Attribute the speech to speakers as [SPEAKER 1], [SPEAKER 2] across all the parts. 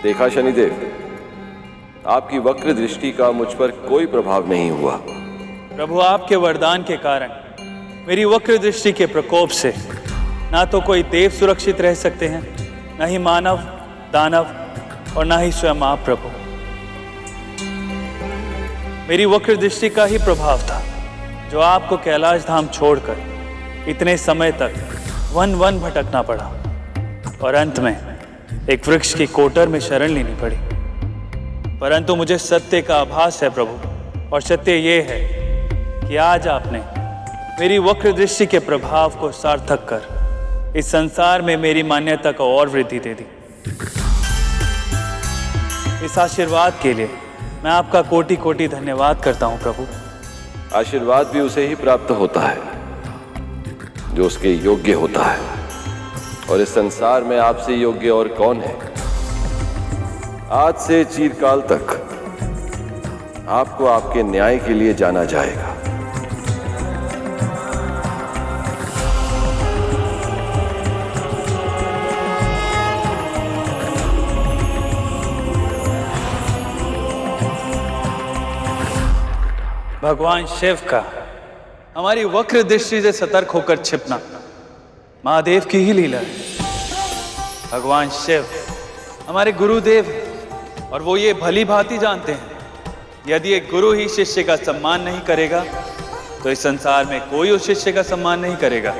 [SPEAKER 1] देखा शनिदेव, आपकी वक्र दृष्टि का मुझ पर कोई प्रभाव नहीं हुआ।
[SPEAKER 2] प्रभु, आपके वरदान के कारण मेरी वक्र दृष्टि के प्रकोप से ना तो कोई देव सुरक्षित रह सकते हैं, न ही मानव, दानव और ना ही स्वयं आप प्रभु। मेरी वक्र दृष्टि का ही प्रभाव था जो आपको कैलाश धाम छोड़कर इतने समय तक वन वन भटकना पड़ा और अंत में एक वृक्ष की कोटर में शरण लेनी पड़ी। परंतु मुझे सत्य का आभास है प्रभु, और सत्य ये है कि आज आपने मेरी वक्र दृष्टि के प्रभाव को सार्थक कर इस संसार में मेरी मान्यता को और वृद्धि दे दी। इस आशीर्वाद के लिए मैं आपका कोटि कोटि धन्यवाद करता हूं प्रभु।
[SPEAKER 1] आशीर्वाद भी उसे ही प्राप्त होता है जो उसके योग्य होता है, और इस संसार में आपसे योग्य और कौन है। आज से चिरकाल तक आपको आपके न्याय के लिए जाना जाएगा।
[SPEAKER 2] भगवान शिव का हमारी वक्र दृष्टि से सतर्क होकर छिपना महादेव की ही लीला है। भगवान शिव हमारे गुरुदेव हैं और वो ये भली भांति जानते हैं यदि एक गुरु ही शिष्य का सम्मान नहीं करेगा तो इस संसार में कोई उस शिष्य का सम्मान नहीं करेगा।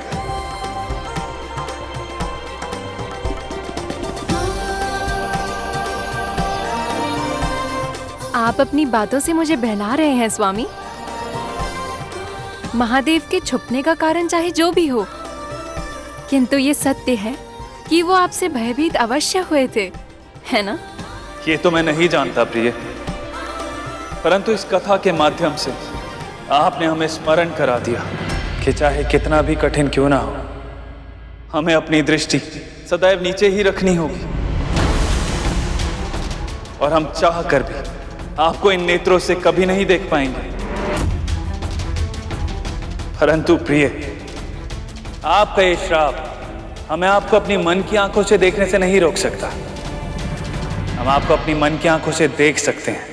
[SPEAKER 3] आप अपनी बातों से मुझे बहला रहे हैं स्वामी। महादेव के छुपने का कारण चाहे जो भी हो, किंतु ये सत्य है कि वो आपसे भयभीत अवश्य हुए थे, है ना?
[SPEAKER 2] ये तो मैं नहीं जानता प्रिय, परंतु इस कथा के माध्यम से आपने हमें स्मरण करा दिया कि चाहे कितना भी कठिन क्यों ना हो, हमें अपनी दृष्टि सदैव नीचे ही रखनी होगी। और हम चाह कर भी आपको इन नेत्रों से कभी नहीं देख पाएंगे। परंतु प्रिय, आपका ये श्राप हमें आपको अपनी मन की आंखों से देखने से नहीं रोक सकता। हम आपको अपनी मन की आंखों से देख सकते हैं।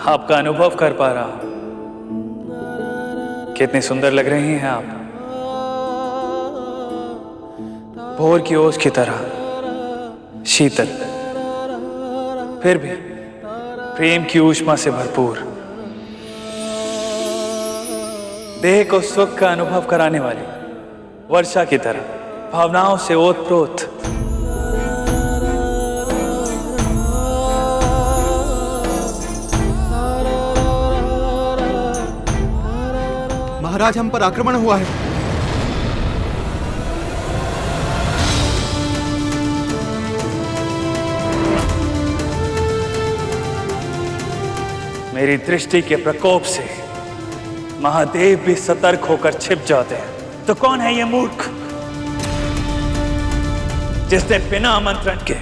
[SPEAKER 2] आपका अनुभव कर पा रहा हूं। कितनी सुंदर लग रही हैं आप, भोर की ओस की तरह शीतल, फिर भी प्रेम की ऊष्मा से भरपूर, देह को सुख का अनुभव कराने वाली वर्षा की तरह भावनाओं से ओतप्रोत।
[SPEAKER 4] महाराज, हम पर आक्रमण हुआ है।
[SPEAKER 2] मेरी दृष्टि के प्रकोप से महादेव भी सतर्क होकर छिप जाते हैं, तो कौन है ये मूर्ख जिसने बिना आमंत्रण के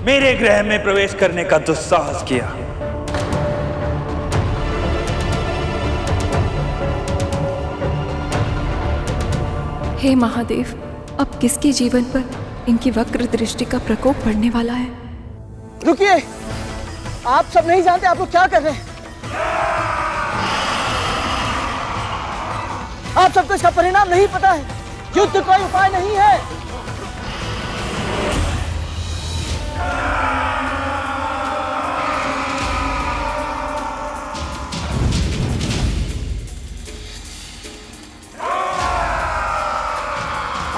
[SPEAKER 2] मेरे गृह में प्रवेश करने का दुस्साहस किया?
[SPEAKER 3] हे महादेव, अब किसके जीवन पर इनकी वक्र दृष्टि का प्रकोप पड़ने वाला है?
[SPEAKER 5] रुकिए, आप सब नहीं जानते आप लोग क्या कर रहे हैं। आप सबको इसका परिणाम नहीं पता है। युद्ध कोई उपाय नहीं है।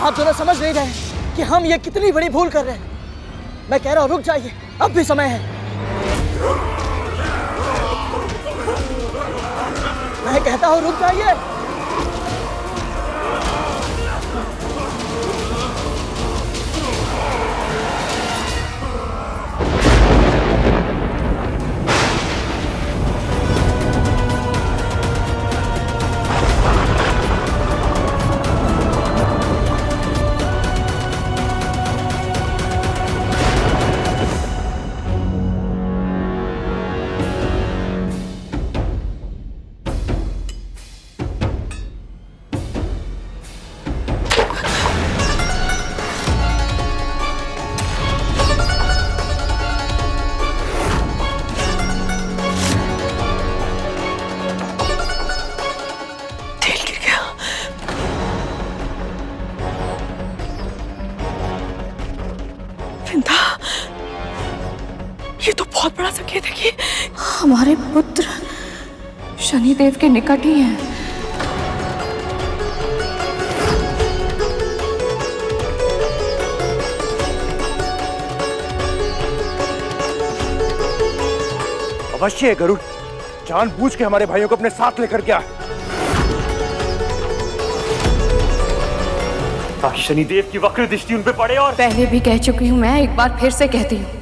[SPEAKER 5] आप दोनों समझ नहीं रहे कि हम ये कितनी बड़ी भूल कर रहे हैं। मैं कह रहा हूं रुक जाइए, अब भी समय है। मैं कहता हूं रुक जाइए।
[SPEAKER 3] शनिदेव के निकट ही हैं।
[SPEAKER 4] अवश्य है गरुड़, जानबूझ के हमारे भाइयों को अपने साथ लेकर गया। शनिदेव की वक्र दृष्टि उन पे पड़े। और
[SPEAKER 6] पहले भी कह चुकी हूँ मैं, एक बार फिर से कहती हूँ,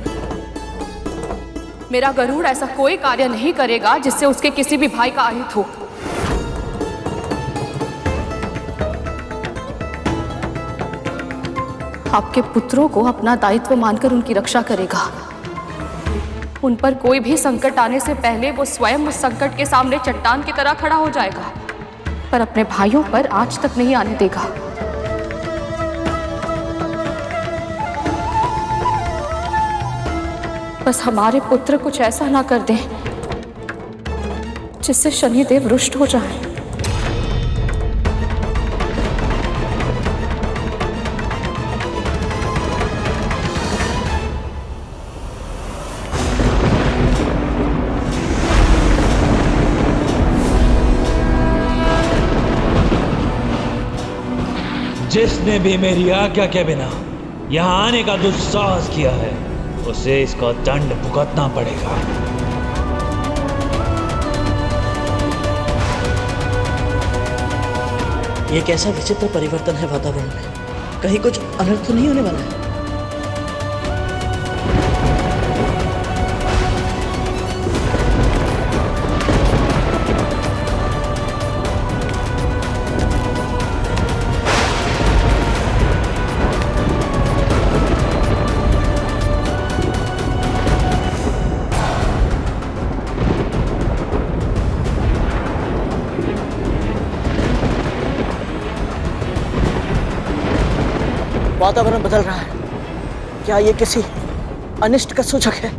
[SPEAKER 6] मेरा गरुड़ ऐसा कोई कार्य नहीं करेगा जिससे उसके किसी भी भाई का अहित हो। आपके पुत्रों को अपना दायित्व मानकर उनकी रक्षा करेगा। उन पर कोई भी संकट आने से पहले वो स्वयं उस संकट के सामने चट्टान की तरह खड़ा हो जाएगा, पर अपने भाइयों पर आंच तक नहीं आने देगा। बस हमारे पुत्र कुछ ऐसा ना कर दें जिससे शनिदेव रुष्ट हो जाए।
[SPEAKER 7] जिसने भी मेरी आज्ञा के बिना यहाँ आने का दुस्साहस किया है उसे इसका दंड भुगतना पड़ेगा।
[SPEAKER 5] ये कैसा विचित्र परिवर्तन है वातावरण में, कहीं कुछ अनर्थ तो नहीं होने वाला है? वातावरण बदल रहा है। क्या ये किसी अनिष्ट का सूचक है?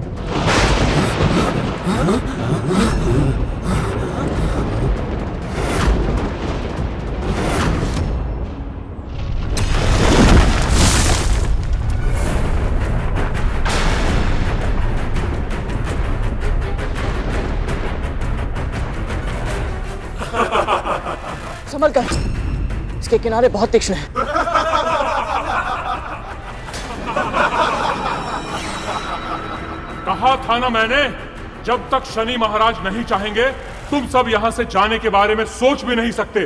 [SPEAKER 5] संभल कर, इसके किनारे बहुत तीक्ष्ण है।
[SPEAKER 8] कहा था ना मैंने, जब तक शनि महाराज नहीं चाहेंगे तुम सब यहां से जाने के बारे में सोच भी नहीं सकते।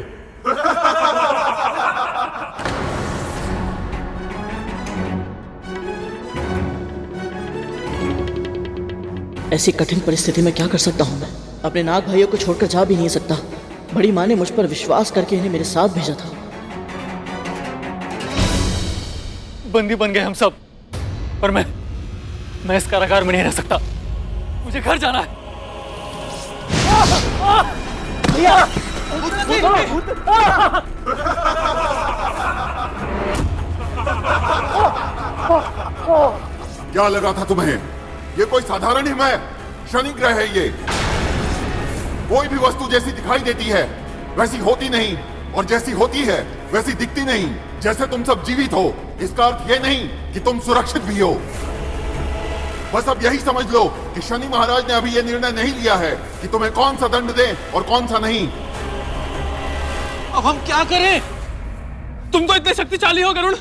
[SPEAKER 5] ऐसी कठिन परिस्थिति में क्या कर सकता हूं मैं? अपने नाग भाइयों को छोड़कर जा भी नहीं सकता। बड़ी माँ ने मुझ पर विश्वास करके इन्हें मेरे साथ भेजा था।
[SPEAKER 9] बंदी बन गए हम सब, पर मैं इस कारागार में नहीं रह सकता। मुझे घर जाना है।
[SPEAKER 5] भैया!
[SPEAKER 10] क्या लगा था तुम्हें? ये कोई साधारण हिम है? शनि ग्रह है ये। कोई भी वस्तु जैसी दिखाई देती है वैसी होती नहीं, और जैसी होती है वैसी दिखती नहीं। जैसे तुम सब जीवित हो, इसका अर्थ ये नहीं कि तुम सुरक्षित भी हो। बस अब यही समझ लो कि शनि महाराज ने अभी यह निर्णय नहीं लिया है कि तुम्हें कौन सा दंड दे और कौन सा नहीं।
[SPEAKER 9] अब हम क्या करें? तुम तो इतने शक्तिशाली हो गरुड़,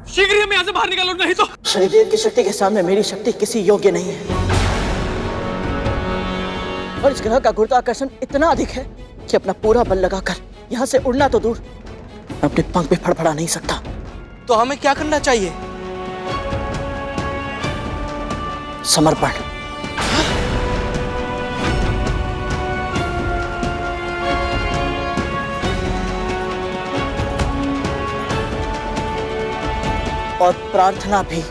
[SPEAKER 9] शीघ्र ही हमें यहाँ से बाहर निकालो, नहीं तो।
[SPEAKER 5] शनिदेव की शक्ति के सामने मेरी शक्ति किसी योग्य नहीं है, और इस ग्रह का गुरुत्वाकर्षण इतना अधिक है कि अपना पूरा बल लगाकर यहाँ से उड़ना तो दूर, अपने पंख भी फड़फड़ा नहीं सकता।
[SPEAKER 9] तो हमें क्या करना चाहिए?
[SPEAKER 5] समर्पण। और प्रार्थना भी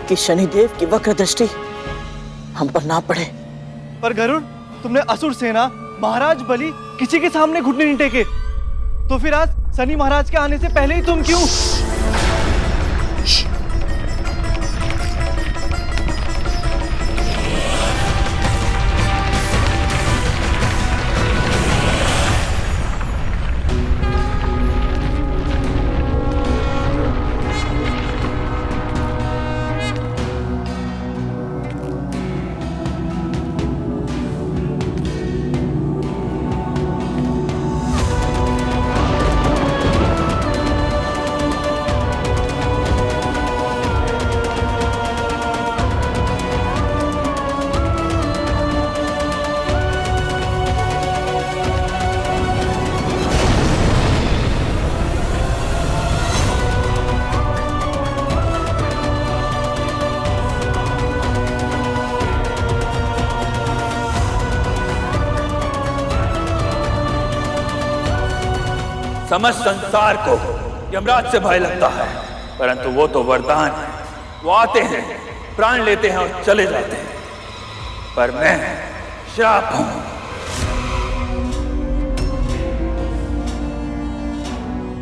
[SPEAKER 5] कि शनिदेव की वक्र दृष्टि हम पर ना पड़े।
[SPEAKER 9] पर गरुड़, तुमने असुर सेना, महाराज बलि, किसी के सामने घुटने नहीं टेके, तो फिर आज शनि महाराज के आने से पहले ही तुम क्यों?
[SPEAKER 2] समस्त संसार को यमराज से भय लगता है, परंतु वो तो वरदान है। वो आते हैं, प्राण लेते हैं और चले जाते हैं, पर मैं श्राप हूं।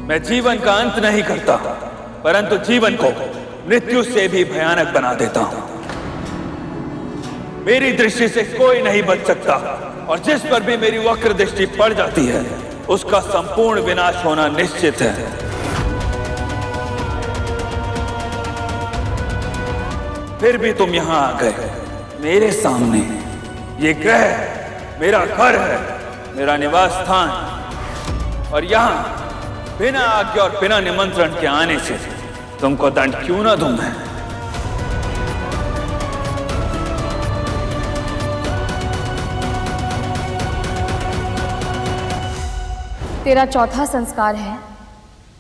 [SPEAKER 2] मैं जीवन का अंत नहीं करता, परंतु जीवन को मृत्यु से भी भयानक बना देता हूं। मेरी दृष्टि से कोई नहीं बच सकता, और जिस पर भी मेरी वक्र दृष्टि पड़ जाती है उसका संपूर्ण विनाश होना निश्चित है। फिर भी तुम यहां आ गए मेरे सामने। ये ग्रह मेरा घर है, मेरा निवास स्थान, और यहां बिना आज्ञा और बिना निमंत्रण के आने से तुमको दंड क्यों ना दूं मैं?
[SPEAKER 6] तेरा चौथा संस्कार है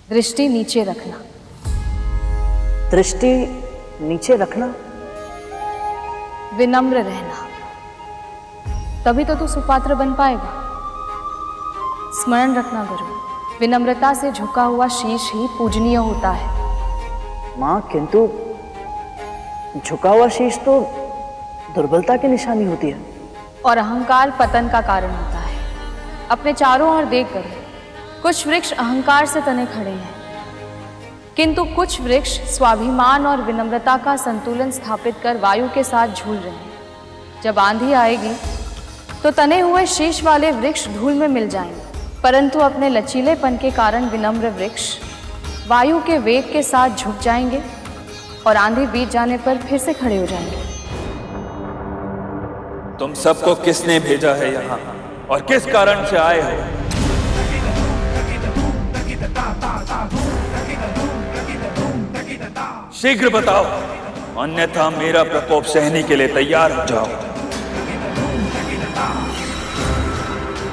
[SPEAKER 6] दृष्टि नीचे रखना।
[SPEAKER 5] दृष्टि नीचे रखना?
[SPEAKER 6] विनम्र रहना, तभी तो तू सुपात्र बन पाएगा। स्मरण रखना गुरु, विनम्रता से झुका हुआ शीश ही पूजनीय होता है।
[SPEAKER 5] माँ, किंतु झुका हुआ शीश तो दुर्बलता की निशानी होती है।
[SPEAKER 6] और अहंकार पतन का कारण होता है। अपने चारों ओर देख कर, कुछ वृक्ष अहंकार से तने खड़े हैं, किंतु कुछ वृक्ष स्वाभिमान और विनम्रता का संतुलन स्थापित कर वायु के साथ झूल रहे हैं। जब आंधी आएगी तो तने हुए शीश वाले वृक्ष धूल में मिल जाएंगे, परंतु अपने लचीलेपन के कारण विनम्र वृक्ष वायु के वेग के साथ झुक जाएंगे और आंधी बीत जाने पर फिर से खड़े हो जाएंगे।
[SPEAKER 2] तुम सबको किसने भेजा है यहाँ और किस कारण से आए हो? शीघ्र बताओ, अन्यथा मेरा प्रकोप सहने के लिए तैयार हो जाओ।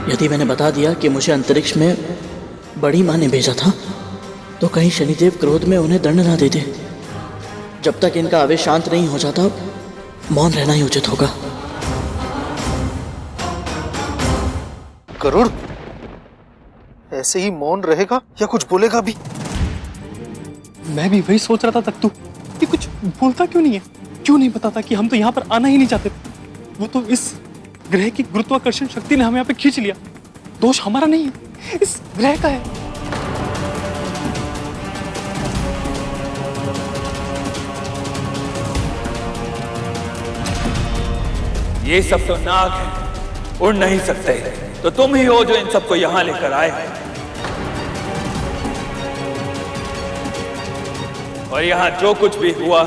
[SPEAKER 5] यदि मैंने बता दिया कि मुझे अंतरिक्ष में बड़ी माँ ने भेजा था, तो कहीं शनिदेव क्रोध में उन्हें दंड ना देते। जब तक इनका आवेश शांत नहीं हो जाता, मौन रहना ही उचित होगा।
[SPEAKER 9] गरुड़ ऐसे ही मौन रहेगा या कुछ बोलेगा भी? मैं भी वही सोच रहा था तक तू कि कुछ बोलता क्यों नहीं है, क्यों नहीं बताता कि हम तो यहाँ पर आना ही नहीं चाहते। वो तो इस ग्रह की गुरुत्वाकर्षण शक्ति ने हमें यहाँ पे खींच लिया। दोष हमारा नहीं है, इस ग्रह का है।
[SPEAKER 2] ये सब तो नाग है, उड़ नहीं सकते, तो तुम ही हो जो इन सबको यहां लेकर आए हो। और यहां जो कुछ भी हुआ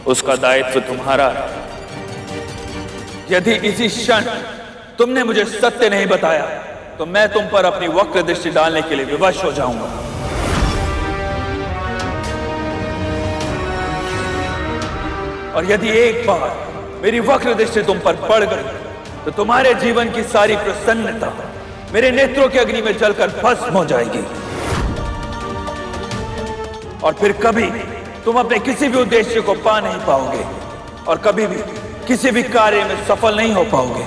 [SPEAKER 2] उसका दायित्व तुम्हारा है। यदि इसी क्षण तुमने मुझे सत्य नहीं बताया तो मैं तुम पर अपनी वक्र दृष्टि डालने के लिए विवश हो जाऊंगा। और यदि एक बार मेरी वक्र दृष्टि तुम पर पड़ गई तो तुम्हारे जीवन की सारी प्रसन्नता मेरे नेत्रों की अग्नि में जलकर भस्म हो जाएगी, और फिर कभी तुम अपने किसी भी उद्देश्य को पा नहीं पाओगे और कभी भी किसी भी कार्य में सफल नहीं हो पाओगे।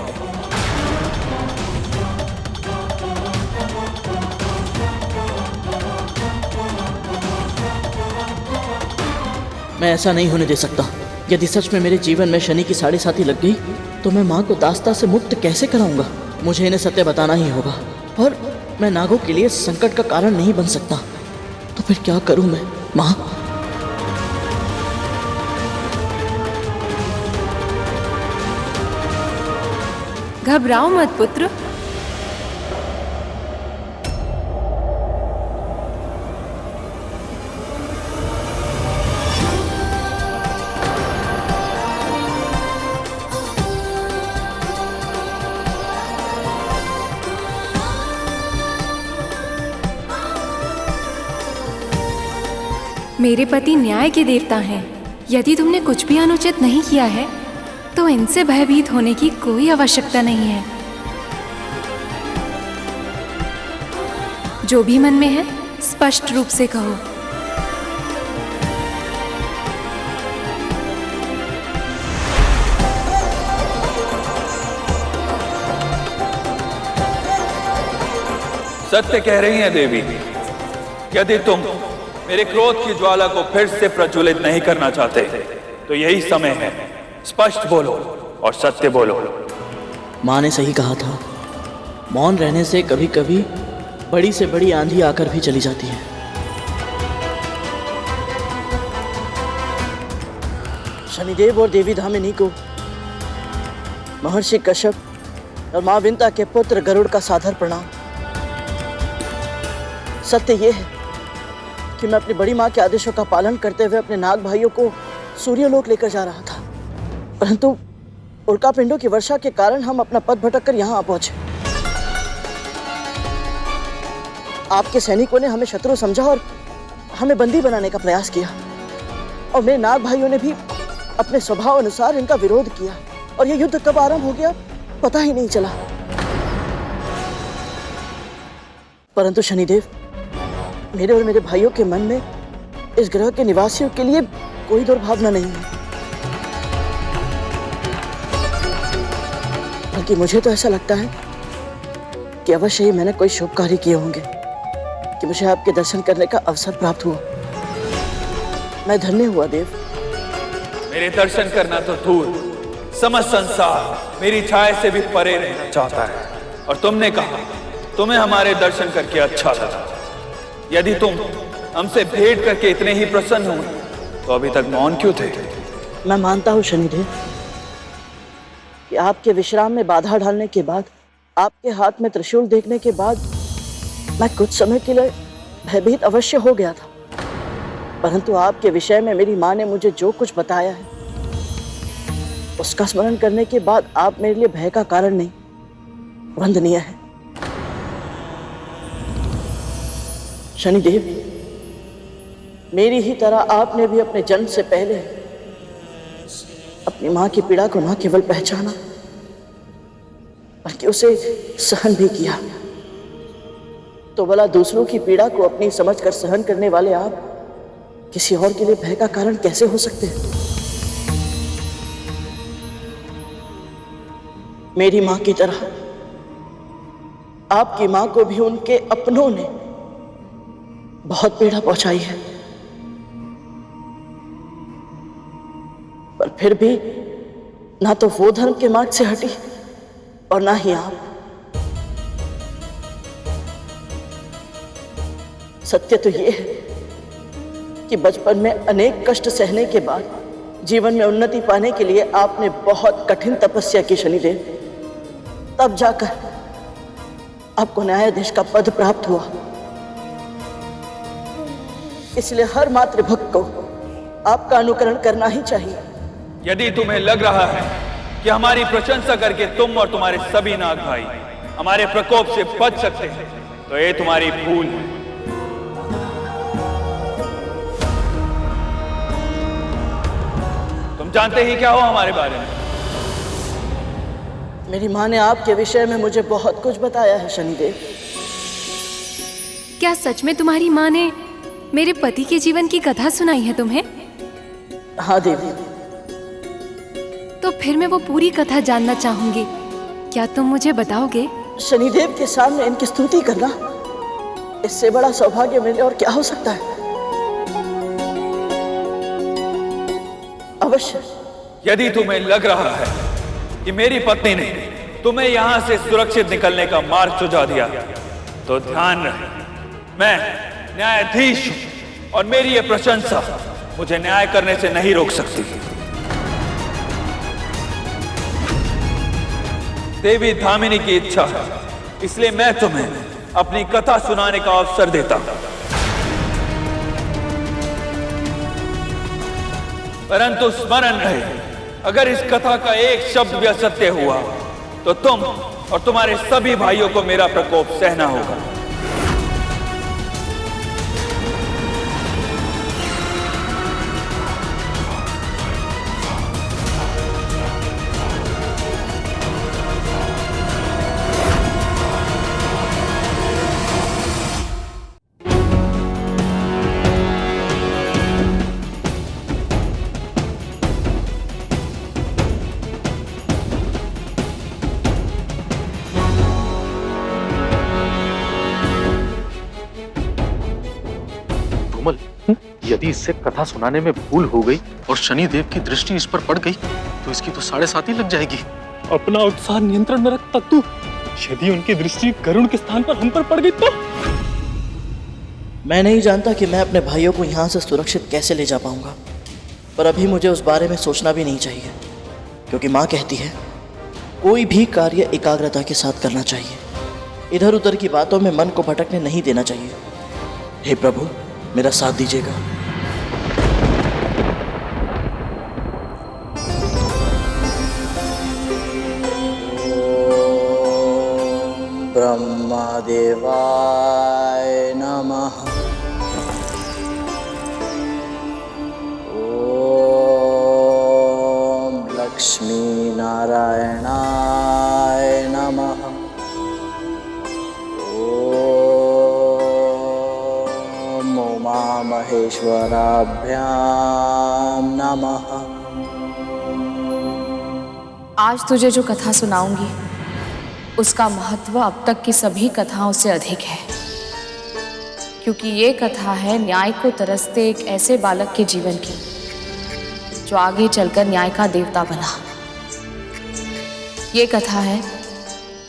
[SPEAKER 5] मैं ऐसा नहीं होने दे सकता। यदि सच में मेरे जीवन में शनि की साढ़े साथी लग गई तो मैं माँ को दास्ता से मुक्त कैसे कराऊंगा? मुझे इन्हें सत्य बताना ही होगा, और मैं नागों के लिए संकट का कारण नहीं बन सकता। तो फिर क्या करूं मैं माँ?
[SPEAKER 3] घबराओ मत पुत्र, मेरे पति न्याय के देवता हैं। यदि तुमने कुछ भी अनुचित नहीं किया है तो इनसे भयभीत होने की कोई आवश्यकता नहीं है। जो भी मन में है स्पष्ट रूप से कहो।
[SPEAKER 2] सत्य कह रही हैं देवी, यदि तुम मेरे क्रोध की ज्वाला को फिर से प्रज्वलित नहीं करना चाहते तो यही समय है, स्पष्ट बोलो और सत्य बोलो।
[SPEAKER 5] माँ ने सही कहा था, मौन रहने से कभी कभी बड़ी से बड़ी आंधी आकर भी चली जाती है। शनिदेव और देवी धामिनी को महर्षि कश्यप और माँ विंता के पुत्र गरुड़ का सादर प्रणाम। सत्य ये है कि मैं अपनी बड़ी माँ के आदेशों का पालन करते हुए अपने नाग भाइयों को सूर्यलोक लेकर जा रहा था, परंतु उल्कापिंडों की वर्षा के कारण हम अपना पथ भटककर यहाँ आ पहुंचे। आपके सैनिकों ने हमें शत्रु समझा और हमें बंदी बनाने का प्रयास किया, और मेरे नाग भाइयों ने भी अपने स्वभाव अनुसार इनका विरोध किया, और यह युद्ध कब आरंभ हो गया पता ही नहीं चला। परंतु शनिदेव, मेरे और मेरे भाइयों के मन में इस ग्रह के निवासियों के लिए कोई दुर्भावना नहीं है, बल्कि मुझे तो ऐसा लगता है कि अवश्य ही मैंने कोई शुभ कार्य किए होंगे कि मुझे आपके दर्शन करने का अवसर प्राप्त हुआ। मैं धन्य हुआ देव।
[SPEAKER 2] मेरे दर्शन करना तो दूर, समस्त संसार मेरी छाया से भी परे रहना चाहता है, और तुमने कहा तुम्हें हमारे दर्शन करके अच्छा लगा। यदि तुम हमसे भेंट करके इतने ही प्रसन्न हो तो अभी तक मौन क्यों थे?
[SPEAKER 5] मैं मानता हूँ शनिदेव कि आपके विश्राम में बाधा डालने के बाद, आपके हाथ में त्रिशूल देखने के बाद मैं कुछ समय के लिए भयभीत अवश्य हो गया था, परंतु आपके विषय में मेरी माँ ने मुझे जो कुछ बताया है उसका स्मरण करने के बाद आप मेरे लिए भय का कारण नहीं, वंदनीय है। शनिदेव, मेरी ही तरह आपने भी अपने जन्म से पहले अपनी मां की पीड़ा को न केवल पहचाना बल्कि उसे सहन भी किया। तो भला दूसरों की पीड़ा को अपनी समझकर सहन करने वाले आप किसी और के लिए भय का कारण कैसे हो सकते हैं? मेरी मां की तरह आपकी मां को भी उनके अपनों ने बहुत पीड़ा पहुंचाई है, पर फिर भी ना तो वो धर्म के मार्ग से हटी और ना ही आप। सत्य तो ये है कि बचपन में अनेक कष्ट सहने के बाद जीवन में उन्नति पाने के लिए आपने बहुत कठिन तपस्या की शनिदेव, तब जाकर आपको न्यायाधीश का पद प्राप्त हुआ। इसलिए हर मातृभक्त को आपका अनुकरण करना ही चाहिए।
[SPEAKER 2] यदि तुम्हें लग रहा है कि हमारी प्रशंसा करके तुम और तुम्हारे सभी नाग भाई हमारे प्रकोप से बच सकते हैं तो ये तुम्हारी भूल है। तुम जानते ही क्या हो हमारे बारे में?
[SPEAKER 5] मेरी माँ ने आपके विषय में मुझे बहुत कुछ बताया है शनिदेव।
[SPEAKER 3] क्या सच में तुम्हारी माँ ने मेरे पति के जीवन की कथा सुनाई है तुम्हें?
[SPEAKER 5] हाँ देवी।
[SPEAKER 3] तो फिर मैं वो पूरी कथा जानना चाहूंगी, क्या तुम मुझे बताओगे?
[SPEAKER 5] शनिदेव के सामने इनकी स्तुति करना, इससे बड़ा सौभाग्य मिले और क्या हो सकता है? अवश्य।
[SPEAKER 2] यदि तुम्हें लग रहा है कि मेरी पत्नी ने तुम्हें यहां से सुरक्षित निकलने का मार्ग सुझा दिया तो ध्यान रहे, मैं न्यायाधीश हूं और मेरी यह प्रशंसा मुझे न्याय करने से नहीं रोक सकती। देवी धामिनी की इच्छा है, इसलिए मैं तुम्हें अपनी कथा सुनाने का अवसर देता हूं। परंतु स्मरण रहे, अगर इस कथा का एक शब्द भी असत्य हुआ तो तुम और तुम्हारे सभी भाइयों को मेरा प्रकोप सहना होगा।
[SPEAKER 9] यदि इससे कथा सुनाने में भूल हो गई और शनिदेव की दृष्टि इस पर पड़ गई तो इसकी तो 7.5 लग जाएगी। अपना उत्साह नियंत्रण में रख तत्तू। यदि उनकी दृष्टि गरुड़ के स्थान पर हम पर पड़ गई तो?
[SPEAKER 5] मैं नहीं जानता कि मैं अपने भाइयों को यहाँ से सुरक्षित कैसे ले जा पाऊंगा, पर अभी मुझे उस बारे में सोचना भी नहीं चाहिए, क्योंकि माँ कहती है कोई भी कार्य एकाग्रता के साथ करना चाहिए। इधर उधर की बातों में मन को भटकने नहीं देना चाहिए। हे प्रभु, मेरा साथ दीजिएगा। ब्रह्मदेवाय नमः। ओम लक्ष्मी नारायणाय नमः। ओम उमा महेश्वराभ्याम नमः।
[SPEAKER 6] आज तुझे जो कथा सुनाऊंगी उसका महत्व अब तक की सभी कथाओं से अधिक है, क्योंकि ये कथा है न्याय को तरसते एक ऐसे बालक के जीवन की जो आगे चलकर न्याय का देवता बना। ये कथा है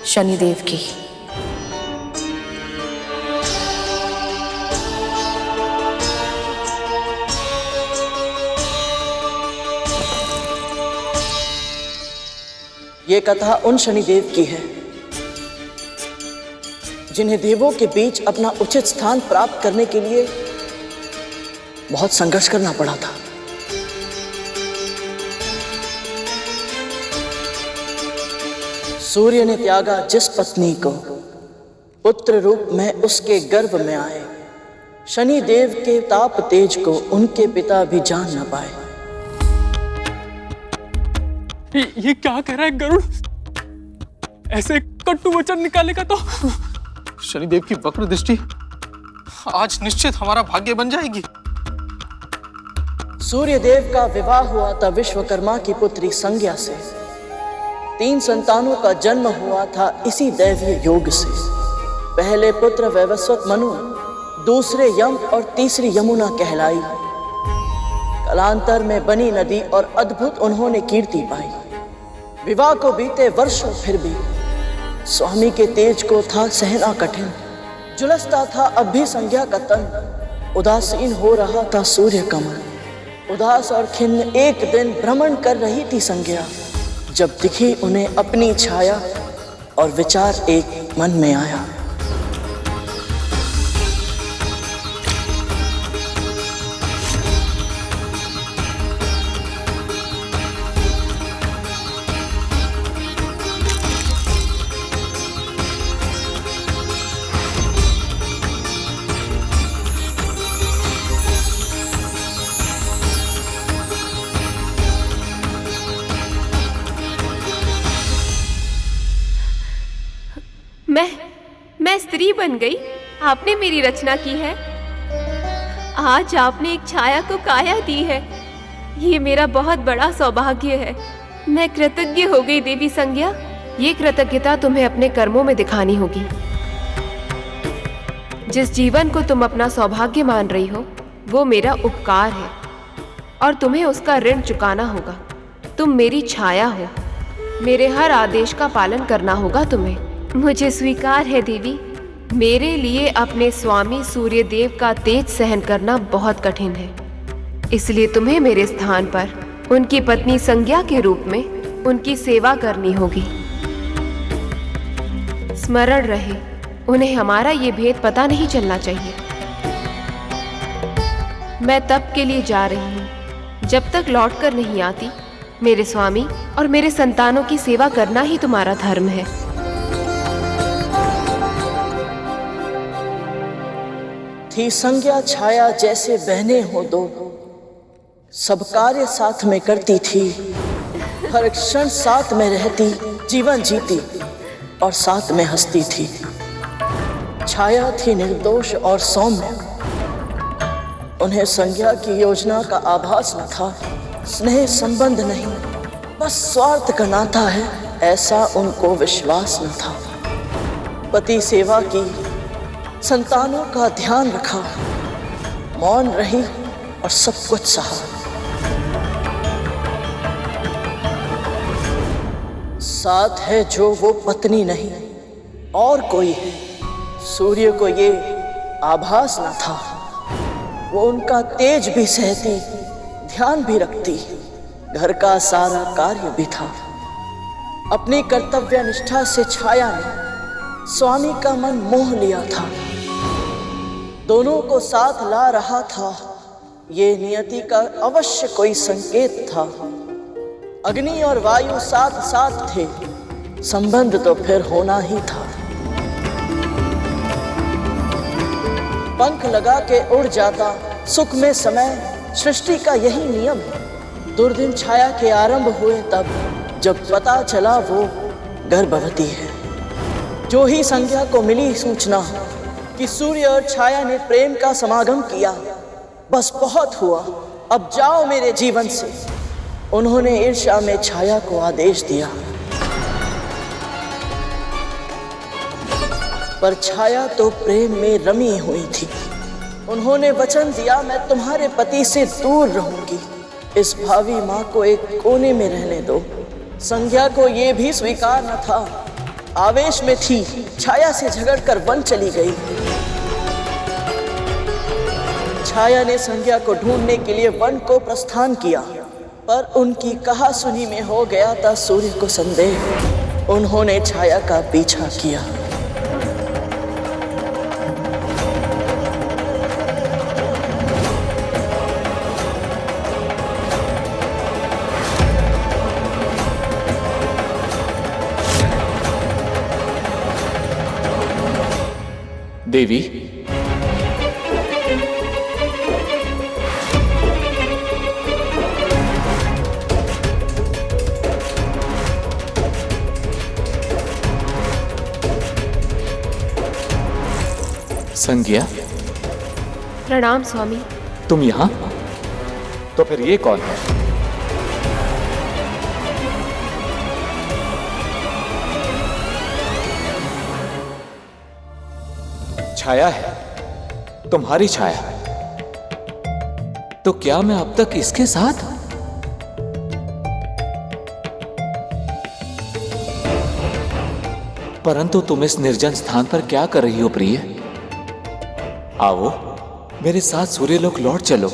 [SPEAKER 6] शनिदेव की।
[SPEAKER 5] ये कथा उन शनिदेव की है जिन्हें देवों के बीच अपना उचित स्थान प्राप्त करने के लिए बहुत संघर्ष करना पड़ा था। सूर्य ने त्यागा जिस पत्नी को, पुत्र रूप में उसके गर्भ में आए। शनि देव के ताप तेज को उनके पिता भी जान न पाए।
[SPEAKER 9] ये क्या कह रहा है गरुड़? ऐसे कटु वचन निकालेगा तो शनिदेव की वक्र दृष्टि आज निश्चित हमारा भाग्य बन जाएगी।
[SPEAKER 5] सूर्य देव का विवाह हुआ था विश्वकर्मा की पुत्री संज्ञा से। 3 संतानों का जन्म हुआ था इसी दैवीय योग से। पहले पुत्र वैवस्वत मनु, दूसरे यम और तीसरी यमुना कहलाई। कालांतर में बनी नदी और अद्भुत उन्होंने कीर्ति पाई। विवाह को बीते वर्षों फिर भी स्वामी के तेज को था सहना कठिन। झुलसता था अब भी संज्ञा का तन। उदासीन हो रहा था सूर्य कमल। उदास और खिन्न एक दिन भ्रमण कर रही थी संज्ञा, जब दिखी उन्हें अपनी छाया और विचार एक मन में आया।
[SPEAKER 3] मैं स्त्री बन गई। आपने मेरी रचना की है। आज आपने एक छाया को काया दी है। ये मेरा बहुत बड़ा सौभाग्य है। मैं कृतज्ञ हो गई देवी संज्ञा। ये कृतज्ञता तुम्हें अपने कर्मों में दिखानी होगी। जिस जीवन को तुम अपना सौभाग्य मान रही हो वो मेरा उपकार है और तुम्हें उसका ऋण चुकाना होगा। तुम मेरी छाया हो, मेरे हर आदेश का पालन करना होगा तुम्हें। मुझे स्वीकार है देवी, मेरे लिए अपने स्वामी सूर्यदेव का तेज सहन करना बहुत कठिन है। इसलिए तुम्हें मेरे स्थान पर उनकी पत्नी संज्ञा के रूप में उनकी सेवा करनी होगी। स्मरण रहे, उन्हें हमारा ये भेद पता नहीं चलना चाहिए। मैं तप के लिए जा रही हूँ। जब तक लौट कर नहीं आती, मेरे स्वामी और मेरे संतानों की सेवा करना ही तुम्हारा धर्म है।
[SPEAKER 5] थी संज्ञा छाया जैसे बहने हो दो, सब कार्य साथ में करती थी। हर क्षण साथ में रहती, जीवन जीती और साथ में हंसती थी। छाया थी निर्दोष और सौम्य। उन्हें संज्ञा की योजना का आभास न था। स्नेह संबंध नहीं, बस स्वार्थ का नाता है, ऐसा उनको विश्वास न था। पति सेवा की, संतानों का ध्यान रखा, मौन रही और सब कुछ सहा। साथ है जो वो पत्नी नहीं और कोई है। सूर्य को ये आभास न था, वो उनका तेज भी सहती, ध्यान भी रखती, घर का सारा कार्य भी था। अपनी कर्तव्य निष्ठा से छाया ने स्वामी का मन मोह लिया था। दोनों को साथ ला रहा था, ये नियति का अवश्य कोई संकेत था। अग्नि और वायु साथ साथ थे, संबंध तो फिर होना ही था। पंख लगा के उड़ जाता सुख में समय, सृष्टि का यही नियम है। दुर्दिन छाया के आरंभ हुए तब, जब पता चला वो गर्भवती है। जो ही संज्ञा को मिली सूचना कि सूर्य और छाया ने प्रेम का समागम किया, बस बहुत हुआ, अब जाओ मेरे जीवन से। उन्होंने ईर्ष्या में छाया को आदेश दिया, पर छाया तो प्रेम में रमी हुई थी। उन्होंने वचन दिया, मैं तुम्हारे पति से दूर रहूंगी, इस भावी माँ को एक कोने में रहने दो। संज्ञा को ये भी स्वीकार न था, आवेश में थी, छाया से झगड़कर वन चली गई। छाया ने संज्ञा को ढूंढने के लिए वन को प्रस्थान किया, पर उनकी कहा सुनी में हो गया था सूर्य को संदेह। उन्होंने छाया का पीछा किया।
[SPEAKER 11] देवी, संज्ञा,
[SPEAKER 3] प्रणाम स्वामी।
[SPEAKER 11] तुम यहाँ? तो फिर ये कौन है? छाया है, तुम्हारी छाया। तो क्या मैं अब तक इसके साथ? परंतु तुम इस निर्जन स्थान पर क्या कर रही हो प्रिय? आओ मेरे साथ सूर्यलोक लौट चलो।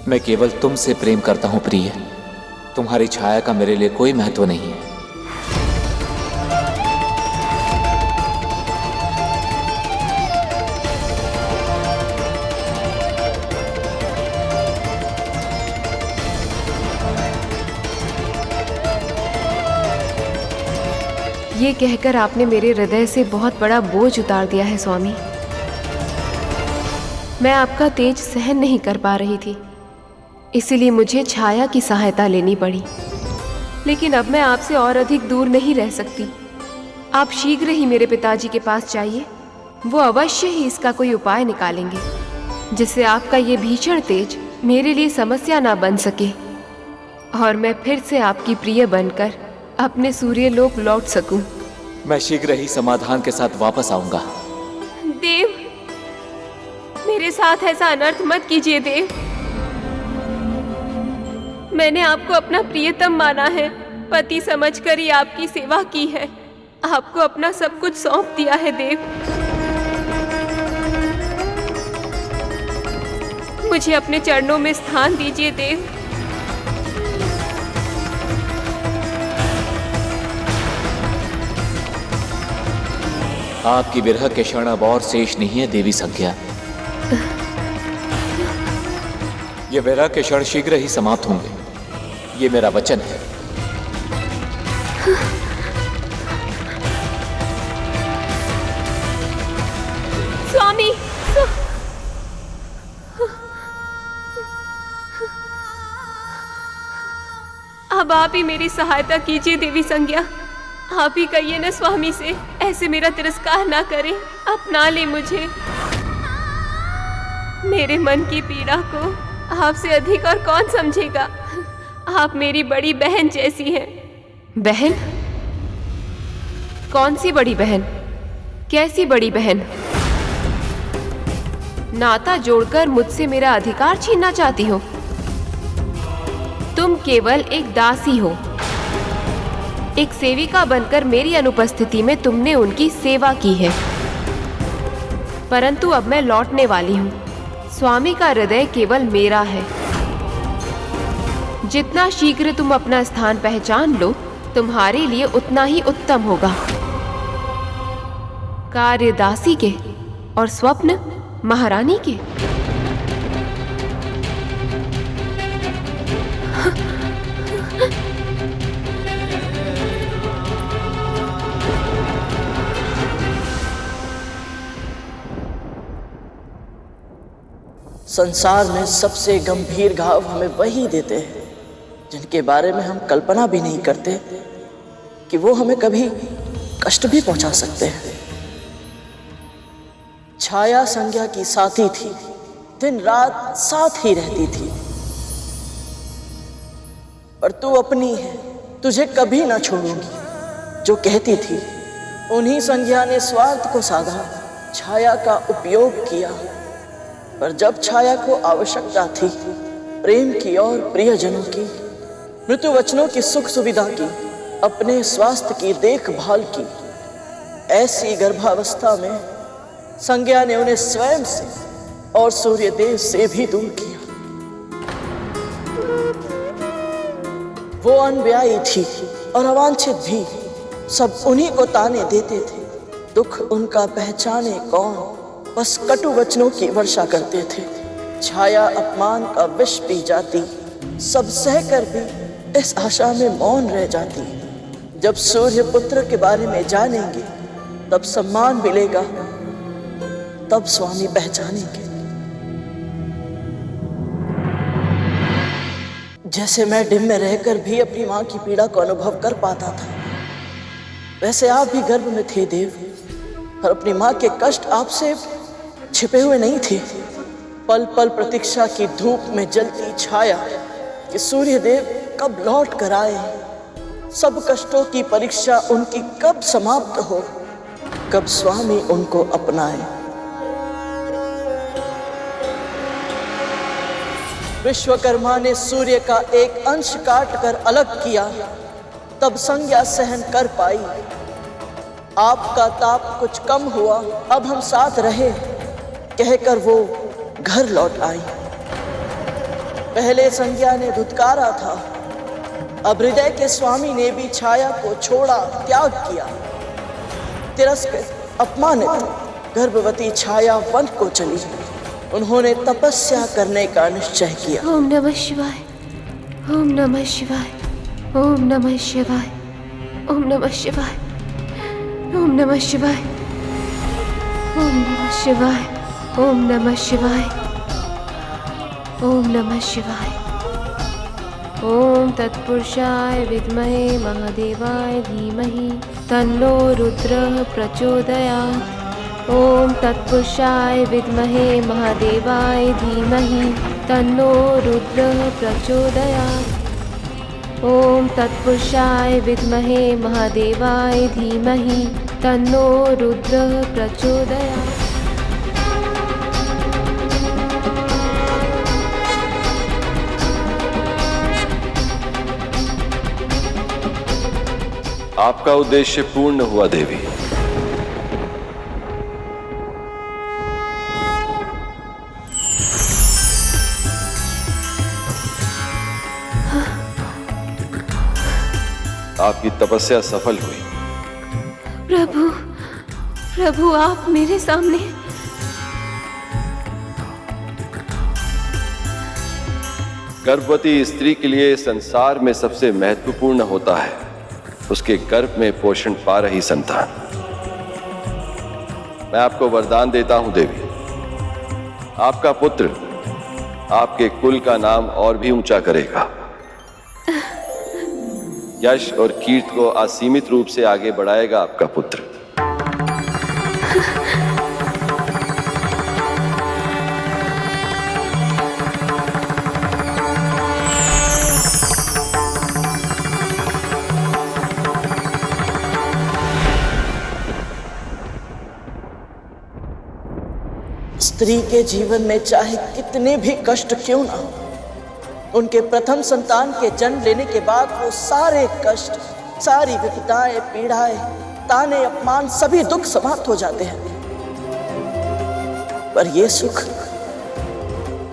[SPEAKER 11] मैं केवल तुमसे प्रेम करता हूं प्रिय, तुम्हारी छाया का मेरे लिए कोई महत्व नहीं है।
[SPEAKER 3] ये कहकर आपने मेरे हृदय से बहुत बड़ा बोझ उतार दिया है स्वामी। मैं आपका तेज सहन नहीं कर पा रही थी, इसीलिए मुझे छाया की सहायता लेनी पड़ी। लेकिन अब मैं आपसे और अधिक दूर नहीं रह सकती। आप शीघ्र ही मेरे पिताजी के पास जाइए, वो अवश्य ही इसका कोई उपाय निकालेंगे, जिससे आपका ये भीषण तेज मेरे लिए समस्या ना बन सके और मैं फिर से आपकी प्रिय बनकर अपने सूर्यलोक लौट सकूं।
[SPEAKER 11] मैं शीघ्र ही समाधान के साथ वापस आऊंगा।
[SPEAKER 3] देव, मेरे साथ ऐसा अनर्थ मत कीजिए देव। मैंने आपको अपना प्रियतम माना है, पति समझकर ही आपकी सेवा की है, आपको अपना सब कुछ सौंप दिया है देव। मुझे अपने चरणों में स्थान दीजिए देव।
[SPEAKER 11] आपकी विरह के क्षण अब और शेष नहीं है देवी संज्ञा। ये विरह के क्षण शीघ्र ही समाप्त होंगे, ये मेरा वचन है।
[SPEAKER 3] स्वामी, अब आप ही मेरी सहायता कीजिए देवी संज्ञा। आप ही कहिए न स्वामी से ऐसे मेरा तिरस्कार ना करें, अपना ले मुझे। मेरे मन की पीड़ा को आपसे अधिक और कौन समझेगा। आप मेरी बड़ी बहन जैसी हैं। बहन? कौन सी बड़ी बहन? कैसी बड़ी बहन? नाता जोड़कर मुझसे मेरा अधिकार छीनना चाहती हो? तुम केवल एक दासी हो। एक सेविका बनकर मेरी अनुपस्थिति में तुमने उनकी सेवा की है। परंतु अब मैं लौटने वाली हूँ। स्वामी का हृदय केवल मेरा है। जितना शीघ्र तुम अपना स्थान पहचान लो, तुम्हारे लिए उतना ही उत्तम होगा। कार्य दासी के और स्वप्न महारानी के।
[SPEAKER 5] संसार में सबसे गंभीर घाव हमें वही देते हैं जिनके बारे में हम कल्पना भी नहीं करते कि वो हमें कभी कष्ट भी पहुंचा सकते हैं। छाया संज्ञा की साथी थी, दिन रात साथ ही रहती थी, पर तू अपनी है, तुझे कभी ना छोड़ूंगी जो कहती थी। उन्हीं संज्ञा ने स्वार्थ को साधा, छाया का उपयोग किया, पर जब छाया को आवश्यकता थी प्रेम की और प्रियजनों की, मृत्यु वचनों की सुख सुविधा की, अपने स्वास्थ्य की देखभाल की, ऐसी गर्भावस्था में संज्ञा ने उन्हें स्वयं से और सूर्य देव से भी दूर किया। वो अनब्याही थी और अवांछित भी, सब उन्हीं को ताने देते थे। दुख उनका पहचाने कौन, बस कटु वचनों की वर्षा करते थे। छाया अपमान का विष पी जाती, सब सहकर भी इस आशा में मौन रह जाती। जब सूर्य पुत्र के बारे में जानेंगे तब सम्मान मिलेगा, तब स्वामी पहचानेंगे। जैसे मैं डिम में रहकर भी अपनी मां की पीड़ा को अनुभव कर पाता था, वैसे आप भी गर्भ में थे देव, और अपनी मां के कष्ट आपसे छिपे हुए नहीं थे। पल पल प्रतीक्षा की धूप में जलती छाया कि सूर्य देव कब लौट कर आए, सब कष्टों की परीक्षा उनकी कब समाप्त हो, कब स्वामी उनको अपनाए। विश्वकर्मा ने सूर्य का एक अंश काट कर अलग किया, तब संज्ञा सहन कर पाई। आपका ताप कुछ कम हुआ, अब हम साथ रहे, कहकर वो घर लौट आई। पहले संज्ञा ने धुतकारा था, अब हृदय के स्वामी ने भी छाया को छोड़ा, त्याग किया। तिरस्कृत अपमानित गर्भवती छाया वन को चली। उन्होंने तपस्या करने का निश्चय किया।
[SPEAKER 3] ओम नमः शिवाय, ओम नमः शिवाय, ओम नमः शिवाय, ओम नमः शिवाय, ओम नमः शिवाय, ओम नमः शिवाय, ओम नमः शिवाय, ओम नमः शिवाय। ओम तत्पुरुषाय विद्महे महादेवाय धीमहि तन्नो रुद्रः प्रचोदयात्। ओम तत्पुरुषाय विद्महे महादेवाय धीमहि तन्नो रुद्रः प्रचोदयात्। ओम तत्पुरुषाय विद्महे महादेवाय धीमहि तन्नो रुद्रः प्रचोदयात्।
[SPEAKER 1] आपका उद्देश्य पूर्ण हुआ देवी। आपकी तपस्या सफल हुई।
[SPEAKER 3] प्रभु, प्रभु आप मेरे सामने।
[SPEAKER 1] गर्भवती स्त्री के लिए संसार में सबसे महत्वपूर्ण होता है उसके गर्भ में पोषण पा रही संतान। मैं आपको वरदान देता हूं देवी, आपका पुत्र आपके कुल का नाम और भी ऊंचा करेगा। यश और कीर्ति को असीमित रूप से आगे बढ़ाएगा आपका पुत्र।
[SPEAKER 5] स्त्री के जीवन में चाहे कितने भी कष्ट क्यों ना हो, उनके प्रथम संतान के जन्म लेने के बाद वो सारे कष्ट, सारी विपदाएं, पीड़ाएं, ताने, अपमान, सभी दुख समाप्त हो जाते हैं। पर ये सुख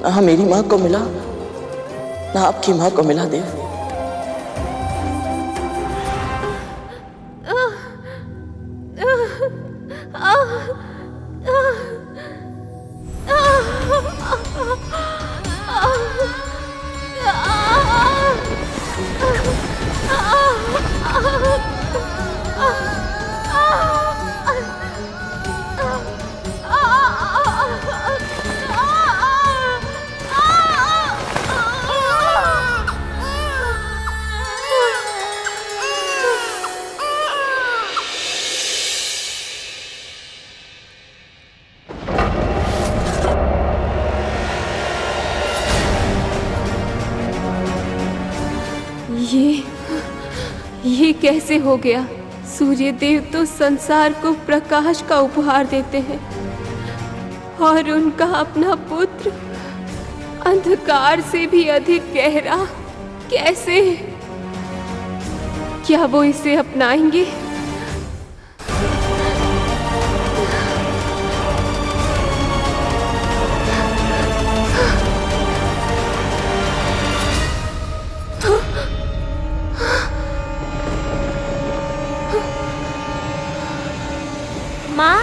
[SPEAKER 5] ना मेरी माँ को मिला, ना आपकी माँ को मिला देव।
[SPEAKER 3] ये कैसे हो गया? सूर्य देव तो संसार को प्रकाश का उपहार देते हैं और उनका अपना पुत्र अंधकार से भी अधिक गहरा, कैसे? क्या वो इसे अपनाएंगे?
[SPEAKER 12] माँ?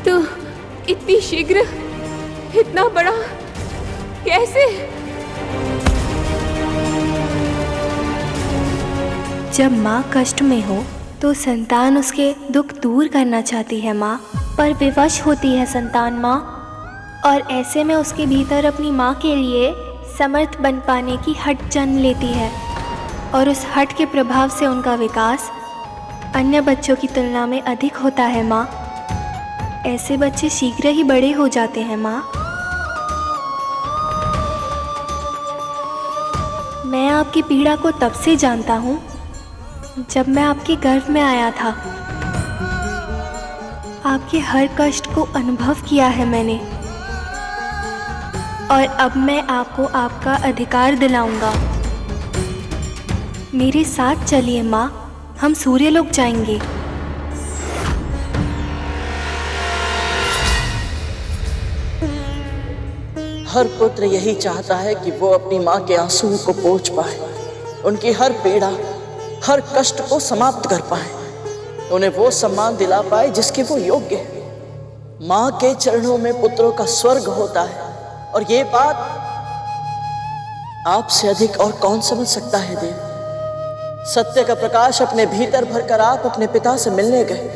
[SPEAKER 3] तो इतनी शीघ्र, इतना बड़ा, कैसे?
[SPEAKER 12] जब माँ कष्ट में हो तो संतान उसके दुख दूर करना चाहती है माँ, पर विवश होती है संतान माँ, और ऐसे में उसके भीतर अपनी माँ के लिए समर्थ बन पाने की हट जन्म लेती है, और उस हट के प्रभाव से उनका विकास अन्य बच्चों की तुलना में अधिक होता है माँ। ऐसे बच्चे शीघ्र ही बड़े हो जाते हैं माँ। मैं आपकी पीड़ा को तब से जानता हूँ जब मैं आपके गर्भ में आया था। आपके हर कष्ट को अनुभव किया है मैंने, और अब मैं आपको आपका अधिकार दिलाऊंगा। मेरे साथ चलिए माँ, हम सूर्यलोक जाएंगे।
[SPEAKER 5] हर पुत्र यही चाहता है कि वो अपनी माँ के आंसुओं को पोंछ पाए, उनकी हर पीड़ा, हर कष्ट को समाप्त कर पाए, उन्हें वो सम्मान दिला पाए जिसके वो योग्य है। माँ के चरणों में पुत्रों का स्वर्ग होता है, और ये बात आपसे अधिक और कौन समझ सकता है देव। सत्य का प्रकाश अपने भीतर भरकर आप अपने पिता से मिलने गए,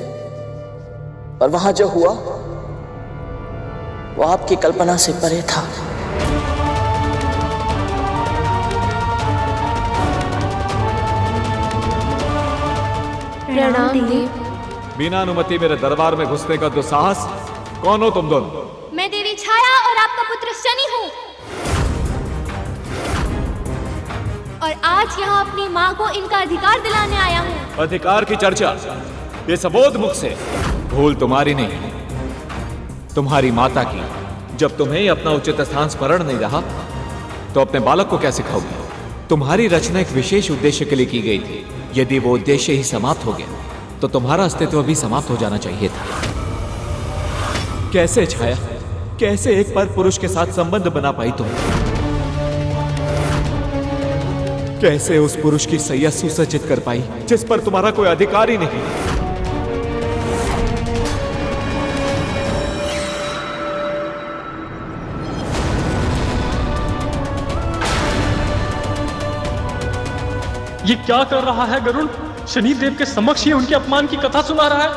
[SPEAKER 5] पर वहां जो हुआ वो आपकी कल्पना से परे था।
[SPEAKER 3] प्रणाम देव।
[SPEAKER 11] बिना अनुमति मेरे दरबार में घुसने का दुस्साहस, कौन हो तुम दोनों?
[SPEAKER 12] मैं देवी छाया और आपका पुत्र शनि हूँ, और आज यहाँ अपनी माँ को इनका अधिकार दिलाने आया हूँ।
[SPEAKER 11] अधिकार की चर्चा ये सबोध मुख से। भूल तुम्हारी नहीं, तुम्हारी माता की। जब तुम्हें अपना उचित स्थान स्मरण नहीं रहा तो अपने बालक को कैसे खाओगे? तुम्हारी रचना एक विशेष उद्देश्य के लिए की गई थी। यदि वो उद्देश्य ही समाप्त हो गया तो तुम्हारा अस्तित्व भी समाप्त हो जाना चाहिए था। कैसे छाया, कैसे एक पर पुरुष के साथ संबंध बना पाई तुम? कैसे उस पुरुष की सैया सुसज्जित कर पाई जिस पर तुम्हारा कोई अधिकार ही नहीं?
[SPEAKER 9] ये क्या कर रहा है गरुड़? शनि देव के समक्ष ही उनके अपमान की कथा सुना रहा है।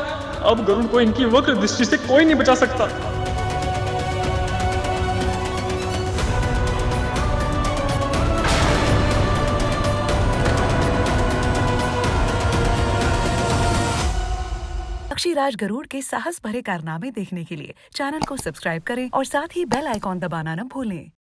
[SPEAKER 9] अब गरुड़ को इनकी वक्र दृष्टि से कोई नहीं बचा सकता।
[SPEAKER 13] ऋषिराज गरुड़ के साहस भरे कारनामे देखने के लिए चैनल को सब्सक्राइब करें और साथ ही बेल आइकॉन दबाना न भूलें।